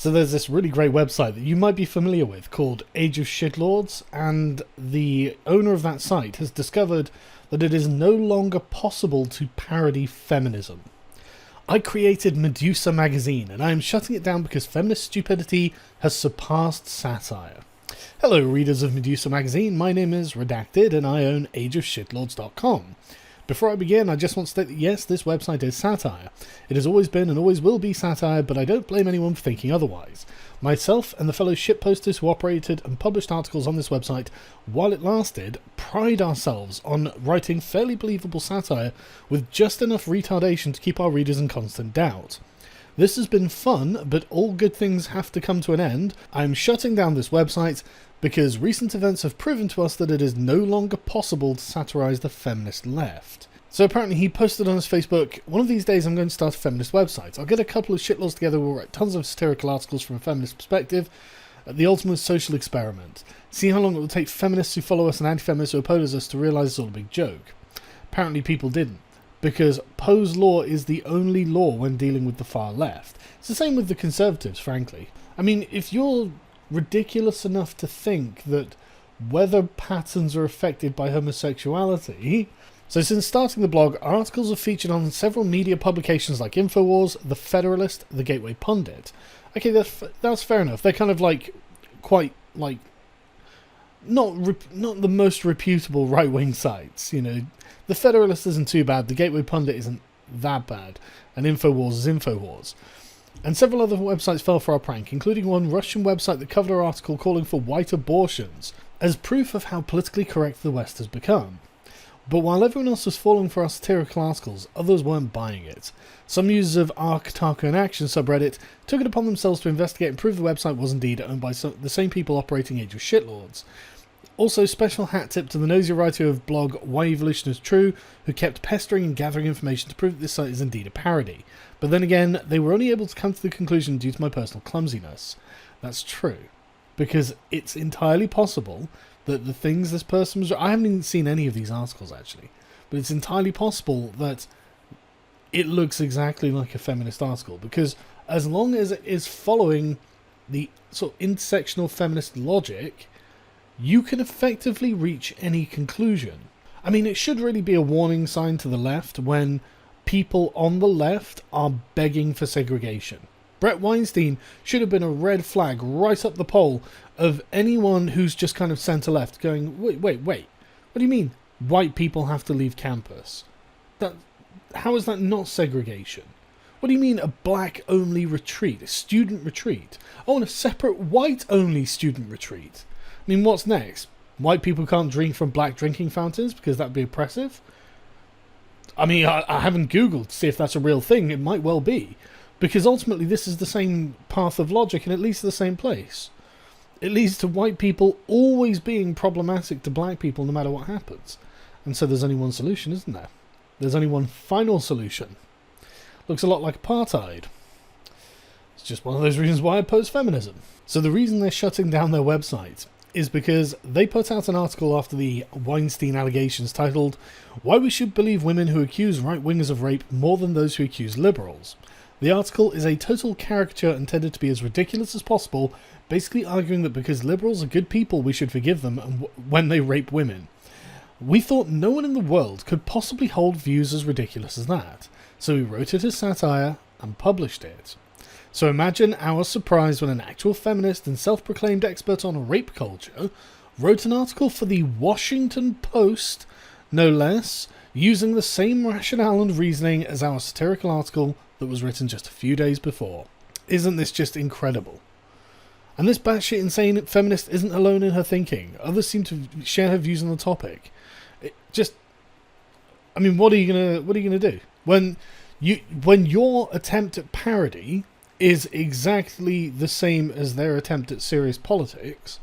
So there's this really great website that you might be familiar with called Age of Shitlords, and the owner of that site has discovered that it is no longer possible to parody feminism. I created Medusa magazine, and I am shutting it down because feminist stupidity has surpassed satire. Hello readers of Medusa magazine, my name is Redacted and I own ageofshitlords.com. Before I begin, I just want to state that yes, this website is satire. It has always been and always will be satire, but I don't blame anyone for thinking otherwise. Myself and the fellow shitposters who operated and published articles on this website while it lasted pride ourselves on writing fairly believable satire with just enough retardation to keep our readers in constant doubt. This has been fun, but all good things have to come to an end. I'm shutting down this website because recent events have proven to us that it is no longer possible to satirise the feminist left. So apparently he posted on his Facebook, one of these days I'm going to start a feminist website. I'll get a couple of shitlords together, we'll write tons of satirical articles from a feminist perspective, the ultimate social experiment. See how long it will take feminists who follow us and anti-feminists who oppose us to realise it's all a big joke. Apparently people didn't, because Poe's law is the only law when dealing with the far left. It's the same with the conservatives, frankly. I mean, if you're ridiculous enough to think that weather patterns are affected by homosexuality. So since starting the blog, our articles have featured on several media publications like InfoWars, The Federalist, The Gateway Pundit. Okay, that's fair enough. They're kind of like, quite like, not the most reputable right-wing sites, you know. The Federalist isn't too bad, The Gateway Pundit isn't that bad, and InfoWars is InfoWars. And several other websites fell for our prank, including one Russian website that covered our article calling for white abortions, as proof of how politically correct the West has become. But while everyone else was falling for our satirical articles, others weren't buying it. Some users of our Kotaku in Action subreddit took it upon themselves to investigate and prove the website was indeed owned by the same people operating Age of Shitlords. Also, special hat tip to the nosy writer of blog Why Evolution is True, who kept pestering and gathering information to prove that this site is indeed a parody. But then again, they were only able to come to the conclusion due to my personal clumsiness. That's true. Because it's entirely possible that the things this person was... I haven't even seen any of these articles, actually. But it's entirely possible that it looks exactly like a feminist article. Because as long as it is following the sort of intersectional feminist logic, you can effectively reach any conclusion. I mean, it should really be a warning sign to the left when people on the left are begging for segregation. Brett Weinstein should have been a red flag right up the pole of anyone who's just kind of centre-left going, wait, what do you mean white people have to leave campus? How is that not segregation? What do you mean a black-only retreat, a student retreat? Oh, and a separate white-only student retreat. I mean, what's next? White people can't drink from black drinking fountains because that'd be oppressive? I mean, I haven't Googled to see if that's a real thing. It might well be. Because ultimately this is the same path of logic and it leads to the same place. It leads to white people always being problematic to black people no matter what happens. And so there's only one solution, isn't there? There's only one final solution. Looks a lot like apartheid. It's just one of those reasons why I oppose feminism. So the reason they're shutting down their website is because they put out an article after the Weinstein allegations titled, Why We Should Believe Women Who Accuse Right-Wingers of Rape More Than Those Who Accuse Liberals. The article is a total caricature intended to be as ridiculous as possible, basically arguing that because liberals are good people we should forgive them when they rape women. We thought no one in the world could possibly hold views as ridiculous as that, so we wrote it as satire and published it. So imagine our surprise when an actual feminist and self-proclaimed expert on rape culture wrote an article for the Washington Post, no less, using the same rationale and reasoning as our satirical article that was written just a few days before. Isn't this just incredible? And this batshit insane feminist isn't alone in her thinking. Others seem to share her views on the topic. I mean, what are you gonna do when your attempt at parody is exactly the same as their attempt at serious politics?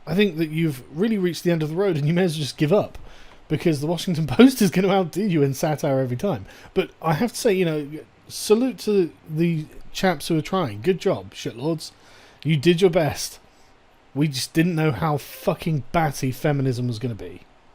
I think that you've really reached the end of the road and you may as well just give up, because the Washington Post is going to outdo you in satire every time. But I have to say, you know, salute to the chaps who are trying. Good job, shitlords. You did your best. We just didn't know how fucking batty feminism was going to be.